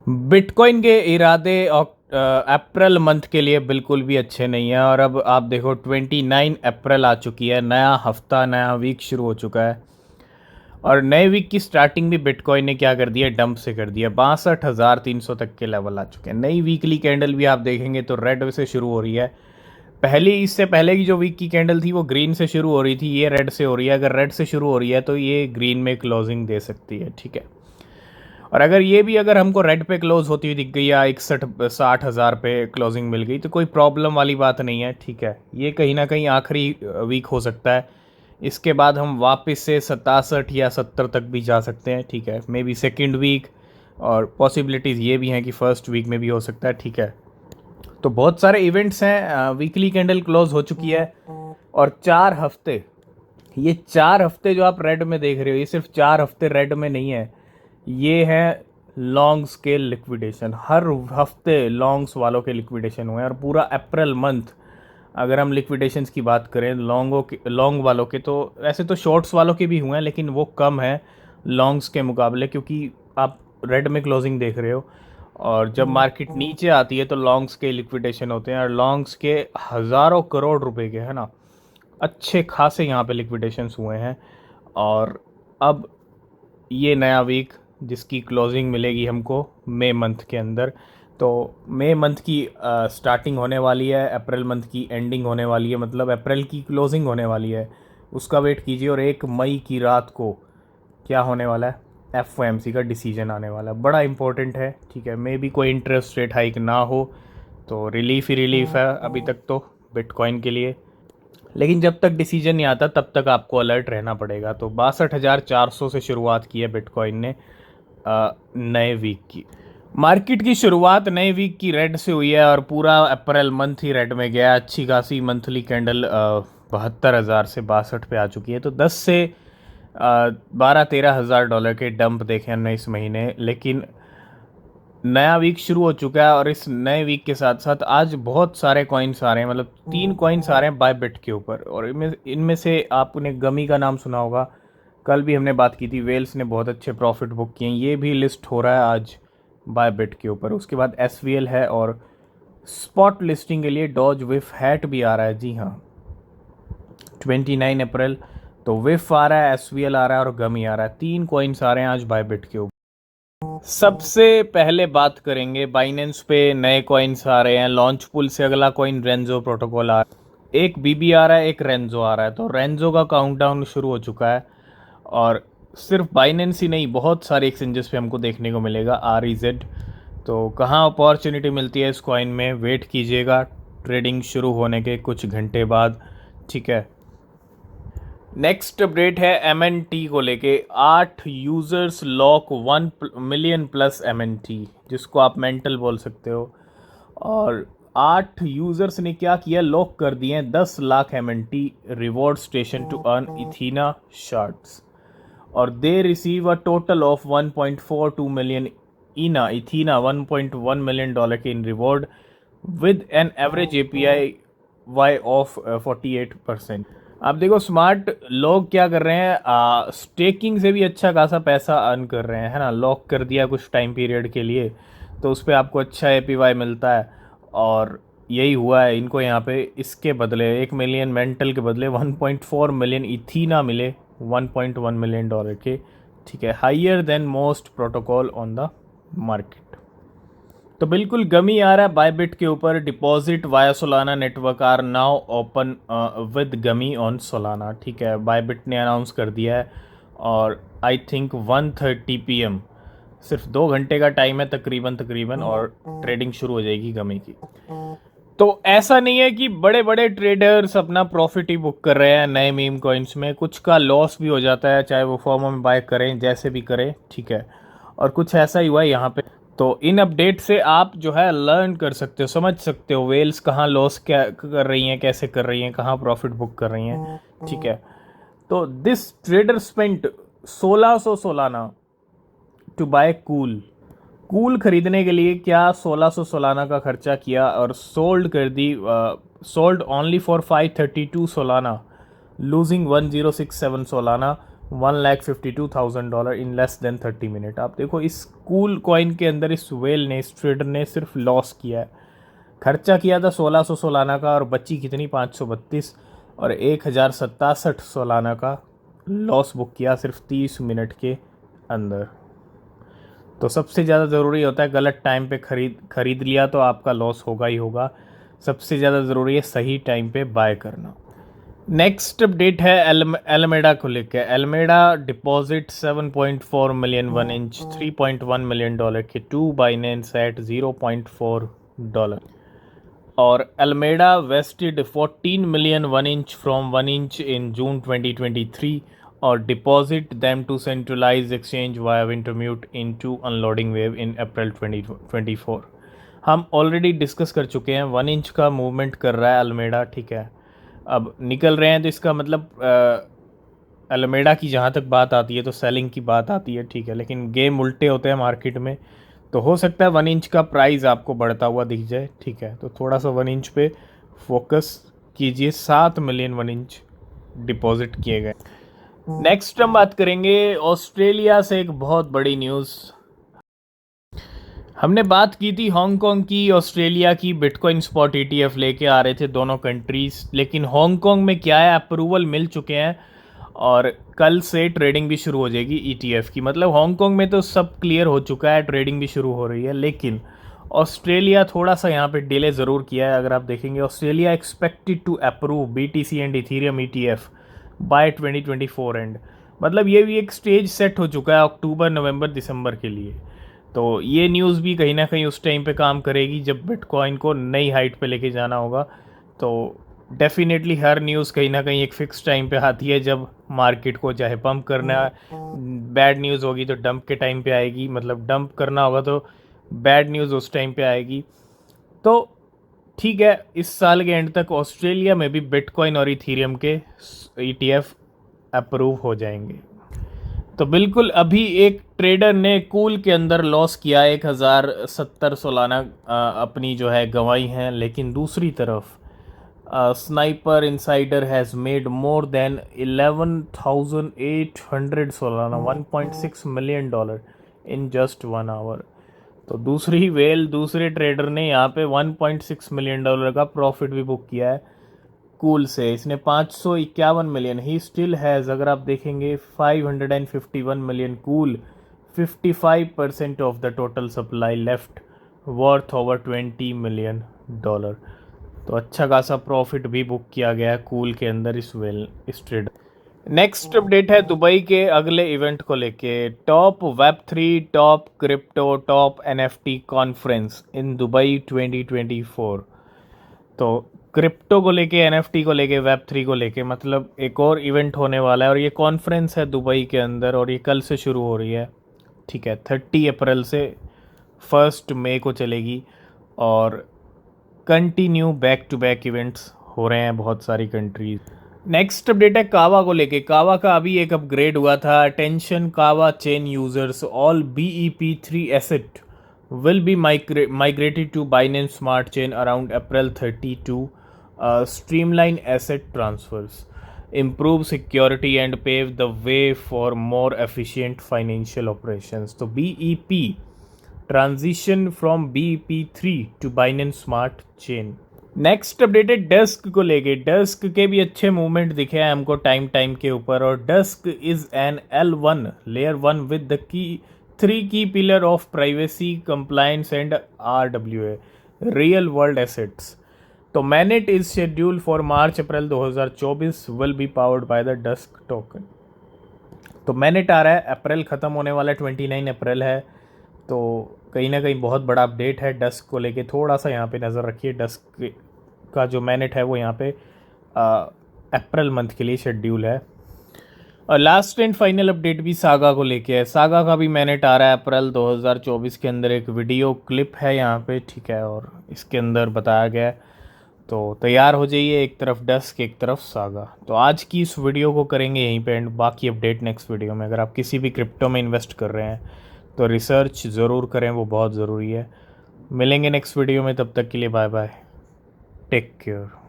Bitcoin के इरादे April month के लिए बिल्कुल भी अच्छे नहीं है। और अब आप देखो 29 अप्रैल आ चुकी है, नया हफ्ता नया वीक शुरू हो चुका है। और नए वीक की स्टार्टिंग भी बिटकॉइन ने क्या कर दिया, डंप से कर दिया। 62,300 तक के लेवल आ चुके हैं। नई वीकली कैंडल भी आप देखेंगे तो रेड से शुरू हो रही है। पहली इससे पहले की जो वीक की कैंडल थी वो ग्रीन से शुरू हो रही थी, ये रेड से हो रही है। अगर रेड से शुरू हो रही है तो ये ग्रीन में क्लोजिंग दे सकती है, ठीक है। और अगर ये भी अगर हमको रेड पे क्लोज होती हुई दिख गई या 61-60 हज़ार पे क्लोजिंग मिल गई तो कोई प्रॉब्लम वाली बात नहीं है, ठीक है। ये कहीं ना कहीं आखिरी वीक हो सकता है। इसके बाद हम वापस से 67 या 70 तक भी जा सकते हैं, ठीक है। मे बी सेकेंड वीक, और पॉसिबिलिटीज़ ये भी हैं कि फर्स्ट वीक में भी हो सकता है, ठीक है। तो बहुत सारे इवेंट्स हैं। वीकली कैंडल क्लोज हो चुकी है और 4 हफ्ते, ये 4 हफ्ते जो आप रेड में देख रहे हो, ये सिर्फ 4 हफ्ते रेड में नहीं है, ये है लॉन्ग स्केल लिक्विडेशन। हर हफ्ते लॉन्ग्स वालों के लिक्विडेशन हुए हैं। और पूरा अप्रैल मंथ अगर हम लिक्विडेशंस की बात करें लॉन्ग वालों के, तो वैसे तो शॉर्ट्स वालों के भी हुए हैं लेकिन वो कम है लॉन्ग्स के मुकाबले, क्योंकि आप रेड में क्लोजिंग देख रहे हो। और जब मार्केट नीचे आती है तो लॉन्ग्स के लिक्विडेशन होते हैं, और लॉन्ग्स के हज़ारों करोड़ रुपए के, है ना, अच्छे खासे यहाँ पे लिक्विडेशंस हुए हैं। और अब ये नया वीक जिसकी क्लोजिंग मिलेगी हमको मई मंथ के अंदर, तो मई मंथ की स्टार्टिंग होने वाली है, अप्रैल मंथ की एंडिंग होने वाली है, मतलब अप्रैल की क्लोजिंग होने वाली है, उसका वेट कीजिए। और 1 मई की रात को क्या होने वाला है, एफ का डिसीजन आने वाला है, बड़ा इंपॉर्टेंट है, ठीक है। मे भी कोई इंटरेस्ट रेट हाइक ना हो तो रिलीफ ही रिलीफ है अभी तक तो बिटकॉइन के लिए। लेकिन जब तक डिसीजन नहीं आता तब तक आपको अलर्ट रहना पड़ेगा। तो 62,400 से शुरुआत की है बिटकॉइन ने नए वीक की। मार्केट की शुरुआत नए वीक की रेड से हुई है और पूरा अप्रैल मंथ ही रेड में गया। अच्छी खासी मंथली कैंडल 72,000 से 62 पे आ चुकी है। तो 10 से 12-13 हज़ार डॉलर के डंप देखे हमने इस महीने। लेकिन नया वीक शुरू हो चुका है और इस नए वीक के साथ साथ आज बहुत सारे कॉइन्स आ रहे हैं, मतलब 3 कॉइन्स आ रहे हैं बाय बिट के ऊपर। और इनमें इनमें से आपने गमी का नाम सुना होगा, कल भी हमने बात की थी, वेल्स ने बहुत अच्छे प्रॉफिट बुक किए हैं, ये भी लिस्ट हो रहा है आज बाय बिट के ऊपर। उसके बाद एस है, और स्पॉट लिस्टिंग के लिए डॉज विफ हैट भी आ रहा है, जी हाँ, 29 अप्रैल। तो विफ आ रहा है, एस आ रहा है और गमी आ रहा है, 3 कॉइन्स आ रहे हैं आज बाय बिट के ऊपर। सबसे पहले बात करेंगे बाइनेंस पे नए कॉइन्स आ रहे हैं। लॉन्च पुल से अगला कॉइन रेंजो प्रोटोकॉल आ रहा है, एक बीबी आ रहा है, एक रेंजो आ रहा है। तो रेंजो का काउंटडाउन शुरू हो चुका है। और सिर्फ बाइनेंस ही नहीं, बहुत सारे एक्सचेंजेस पे हमको देखने को मिलेगा REZ। तो कहाँ अपॉर्चुनिटी मिलती है इस कॉइन में, वेट कीजिएगा ट्रेडिंग शुरू होने के कुछ घंटे बाद, ठीक है। नेक्स्ट अपडेट है MNT को लेके। 8 users lock 1 million plus MNT, जिसको आप मेंटल बोल सकते हो। और 8 यूज़र्स ने क्या किया, लॉक कर दिए हैं 10 lakh MNT reward station to earn Ethena shorts. और they receive a total of 1.42 million Ethena, 1.1 million dollar के in reward with an average APY of 48%। आप देखो स्मार्ट लोग क्या कर रहे हैं, स्टेकिंग से भी अच्छा खासा पैसा अर्न कर रहे हैं, है ना। लॉक कर दिया कुछ टाइम पीरियड के लिए तो उस पर आपको अच्छा APY मिलता है। और यही हुआ है इनको यहाँ पे। इसके बदले 1 मिलियन मेंटल के बदले 1.4 मिलियन इथीना मिले, 1.1 मिलियन डॉलर के, ठीक है। Higher than most protocol on the market. तो बिल्कुल गमी आ रहा है बायबिट के ऊपर। Deposit via Solana network are now open with gummy on Solana, ठीक है। बायबिट ने अनाउंस कर दिया है। और आई थिंक 1:30 PM, सिर्फ 2 घंटे का टाइम है तकरीबन, और ट्रेडिंग शुरू हो जाएगी गमी की। तो ऐसा नहीं है कि बड़े बड़े ट्रेडर्स अपना प्रॉफिट ही बुक कर रहे हैं नए मीम कॉइन्स में, कुछ का लॉस भी हो जाता है, चाहे वो फॉर्मो में बाय करें जैसे भी करें, ठीक है। और कुछ ऐसा ही हुआ है यहाँ पे। तो इन अपडेट से आप जो है लर्न कर सकते हो, समझ सकते हो वेल्स कहाँ लॉस क्या कर रही हैं, कैसे कर रही हैं, कहाँ प्रॉफिट बुक कर रही हैं, ठीक है। तो this trader spent 1600 Solana to buy cool खरीदने के लिए क्या 1600 सोलाना का खर्चा किया और सोल्ड कर दी, sold only for 532 Solana, losing 1067 Solana $1,52,000 in less than 30 minute. आप देखो इस कूल कॉइन के अंदर इस वेल ने, इस ट्रेडर ने सिर्फ लॉस किया है। खर्चा किया था 1600 सोलाना का और बची कितनी 532 और 1067 सोलाना का लॉस बुक किया सिर्फ 30 मिनट के अंदर। तो सबसे ज़्यादा ज़रूरी होता है गलत टाइम पे खरीद लिया तो आपका लॉस होगा ही होगा। सबसे ज़्यादा ज़रूरी है सही टाइम पे बाय करना। नेक्स्ट अपडेट है एलमेडा को लेकर। Alameda deposit 7.4 million 1 inch $3.1 million के टू बाइनेंस एट $0.4 और Alameda vested 14 million 1 inch from 1 inch in June 2023 और deposit them to centralize exchange via Wintermute in to unloading wave in April 2024। हम already discuss कर चुके हैं, 1 inch का movement कर रहा है एलमेडा, ठीक है। अब निकल रहे हैं तो इसका मतलब एलमेडा की जहाँ तक बात आती है तो सेलिंग की बात आती है, ठीक है, लेकिन गेम उल्टे होते हैं मार्केट में। तो हो सकता है 1 इंच का प्राइस आपको बढ़ता हुआ दिख जाए, ठीक है। तो थोड़ा सा 1 इंच पे फोकस कीजिए। 7 मिलियन 1 इंच डिपॉजिट किए गए। नेक्स्ट हम बात करेंगे ऑस्ट्रेलिया से एक बहुत बड़ी न्यूज़। हमने बात की थी हांगकांग की, ऑस्ट्रेलिया की, बिटकॉइन स्पॉट ETF लेके आ रहे थे दोनों कंट्रीज़, लेकिन हांगकांग में क्या है, अप्रूवल मिल चुके हैं और कल से ट्रेडिंग भी शुरू हो जाएगी ETF की। मतलब हांगकांग में तो सब क्लियर हो चुका है, ट्रेडिंग भी शुरू हो रही है, लेकिन ऑस्ट्रेलिया थोड़ा सा यहाँ पे डिले ज़रूर किया है। अगर आप देखेंगे Australia expected to approve BTC and Ethereum ETF by 2024 end. मतलब ये भी एक स्टेज सेट हो चुका है अक्टूबर नवंबर दिसंबर के लिए। तो ये न्यूज़ भी कहीं ना कहीं उस टाइम पे काम करेगी जब बिटकॉइन को नई हाइट पे लेके जाना होगा। तो डेफिनेटली हर न्यूज़ कहीं ना कहीं एक फ़िक्स टाइम पे आती है जब मार्केट को चाहे पंप करना है, बैड न्यूज़ होगी तो डंप के टाइम पे आएगी, मतलब डंप करना होगा तो बैड न्यूज़ उस टाइम पे आएगी। तो ठीक है, इस साल के एंड तक ऑस्ट्रेलिया में भी बिटकॉइन और इथीरियम के ETF अप्रूव हो जाएंगे। तो बिल्कुल अभी एक ट्रेडर ने कूल के अंदर लॉस किया 1070 सोलाना अपनी जो है गंवाई हैं, लेकिन दूसरी तरफ sniper insider has made more than 11,800 Solana $1.6 million in just 1 hour. तो दूसरी वेल, दूसरे ट्रेडर ने यहाँ पे $1.6 मिलियन का प्रॉफिट भी बुक किया है कूल से। इसने 551 मिलियन, ही स्टिल हैज़, अगर आप देखेंगे 551 million cool, 55% of the total supply left, worth over $20 million. तो अच्छा खासा प्रॉफिट भी बुक किया गया है कूल के अंदर इस ट्रेड। नेक्स्ट अपडेट है दुबई के अगले इवेंट को लेके। Top Web3, top crypto, top NFT conference in Dubai 2024। तो क्रिप्टो को लेके, NFT को लेके, Web3 को लेके मतलब एक और इवेंट होने वाला है और ये कॉन्फ्रेंस है दुबई के अंदर और ये कल से शुरू हो रही है, ठीक है। 30 अप्रैल से 1 मई को चलेगी और continue back to back events हो रहे हैं बहुत सारी कंट्रीज। नेक्स्ट अपडेट है कावा को लेके। कावा का अभी एक अपग्रेड हुआ था। अटेंशन कावा chain users, all BEP3 asset will be migrated to Binance Smart Chain around April 30 to streamline asset transfers, improve security and pave the way for more efficient financial operations. तो BEP transition from BEP3 to Binance Smart Chain। Next update है dusk को लेके। Dusk के भी अच्छे movement दिखे हैं हमको टाइम के ऊपर और Dusk is an L1 layer 1 with the key 3 key pillar of privacy, compliance and RWA, real world assets. तो mainnet is schedule for March April 2024, will be powered by the Dusk token. तो mainnet आ रहा है, अप्रैल ख़त्म होने वाला है, 29 अप्रैल है। तो कहीं ना कहीं बहुत बड़ा अपडेट है डस्क को लेके। थोड़ा सा यहाँ पे नज़र रखिए, डस्क का जो मैनेट है वो यहाँ पे अप्रैल मंथ के लिए शेड्यूल है। और लास्ट एंड फाइनल अपडेट भी सागा को लेके है। सागा का भी मैनेट आ रहा है अप्रैल 2024 के अंदर। एक वीडियो क्लिप है यहाँ पे, ठीक है, और इसके अंदर बताया गया है। तो तैयार हो जाइए, एक तरफ डस्क एक तरफ सागा। तो आज की इस वीडियो को करेंगे यहीं पे एंड, बाकी अपडेट नेक्स्ट वीडियो में। अगर आप किसी भी क्रिप्टो में इन्वेस्ट कर रहे हैं तो रिसर्च ज़रूर करें, वो बहुत ज़रूरी है। मिलेंगे नेक्स्ट वीडियो में, तब तक के लिए बाय बाय, टेक केयर।